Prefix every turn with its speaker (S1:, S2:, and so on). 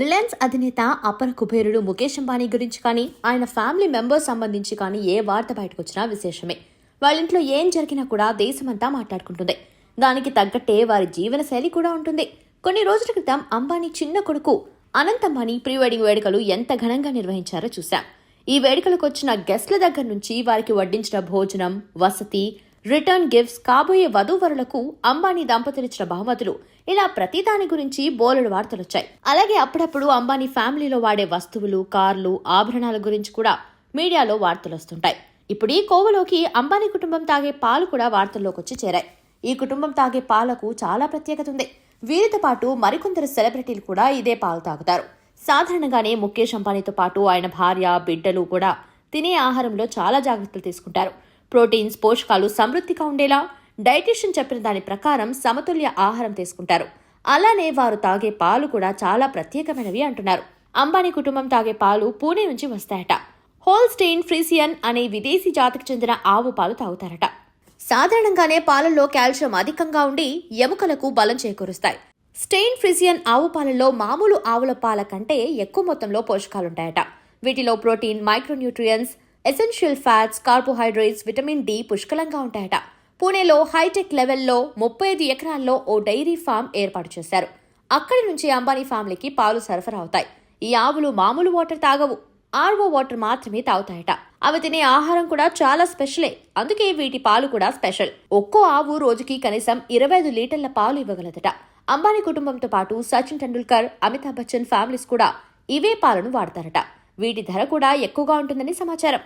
S1: Reliance అధినేత అపర కుబేరుడు ముఖేష్ అంబానీ గురించి కానీ ఆయన ఫ్యామిలీ మెంబర్స్ సంబంధించి కానీ ఏ వార్త బయటకు వచ్చినా విశేషమే. వాళ్ళ ఇంట్లో ఏం జరిగినా కూడా దేశమంతా మాట్లాడుకుంటుంది. దానికి తగ్గట్టే వారి జీవన శైలి కూడా ఉంటుంది. కొన్ని రోజుల క్రితం అంబానీ చిన్న కొడుకు అనంత్ అంబానీ ప్రీ వెడ్డింగ్ వేడుకలు ఎంత ఘనంగా నిర్వహించారో చూశాం. ఈ వేడుకలకు వచ్చిన గెస్ట్ల దగ్గర నుంచి వారికి వడ్డించిన భోజనం, వసతి, రిటర్న్ గిఫ్ట్స్, కాబోయే వధూవరులకు అంబానీ దంపతులిచ్చిన బహుమతులు, ఇలా ప్రతి దాని గురించి బోలెడు వార్తలొచ్చాయి. అలాగే అప్పుడప్పుడు అంబానీ ఫ్యామిలీలో వాడే వస్తువులు, కార్లు, ఆభరణాల గురించి కూడా మీడియాలో వార్తలొస్తుంటాయి. ఇప్పుడు ఈ కోవలోకి అంబానీ కుటుంబం తాగే పాలు కూడా వార్తల్లోకి వచ్చి చేరాయి. ఈ కుటుంబం తాగే పాలకు చాలా ప్రత్యేకత ఉంది. వీరితో పాటు మరికొందరు సెలబ్రిటీలు కూడా ఇదే పాలు తాగుతారు. సాధారణంగానే ముఖేష్ అంబానీతో పాటు ఆయన భార్య, బిడ్డలు కూడా తినే ఆహారంలో చాలా జాగ్రత్తలు తీసుకుంటారు. ప్రోటీన్స్, పోషకాలు సమృద్ధిగా ఉండేలా డైటీషియన్ చెప్పిన దాని ప్రకారం సమతుల్య ఆహారం తీసుకుంటారు. అలానే వారు తాగే పాలు కూడా చాలా ప్రత్యేకమైనవి అంటున్నారు. అంబానీ కుటుంబం తాగే పాలు పూణే నుంచి వస్తాయట. హోల్స్టెయిన్ ఫ్రీసియన్ అనే విదేశీ జాతికి చెందిన ఆవు పాలు తాగుతారట. సాధారణంగానే పాలల్లో కాల్షియం అధికంగా ఉండి ఎముకలకు బలం చేకూరుస్తాయి. స్టెయిన్ ఫ్రీసియన్ ఆవు పాలలో మామూలు ఆవుల పాల కంటే ఎక్కువ మొత్తంలో పోషకాలుంటాయట. వీటిలో protein, micronutrients, essential fats, carbohydrates, vitamin D పుష్కలంగా ఉంటాయట. పూణేలో హైటెక్ లెవెల్లో 35 ఎకరాల్లో ఓ డైరీ ఫామ్ ఏర్పాటు చేశారు. అక్కడి నుంచి అంబానీ ఫ్యామిలీకి పాలు సరఫరా అవుతాయి. ఈ ఆవులు మామూలు వాటర్ తాగవు, ఆర్వో వాటర్ మాత్రమే తాగుతాయట. అవి తినే ఆహారం కూడా చాలా స్పెషలే, అందుకే వీటి పాలు కూడా స్పెషల్. ఒక్కో ఆవు రోజుకి కనీసం 25 లీటర్ల పాలు ఇవ్వగలదట. అంబానీ కుటుంబంతో పాటు సచిన్ టెండూల్కర్, అమితాబ్ బచ్చన్ ఫ్యామిలీస్ కూడా ఇవే పాలను వాడతారట. వీటి ధర కూడా ఎక్కువగా ఉంటుందని సమాచారం.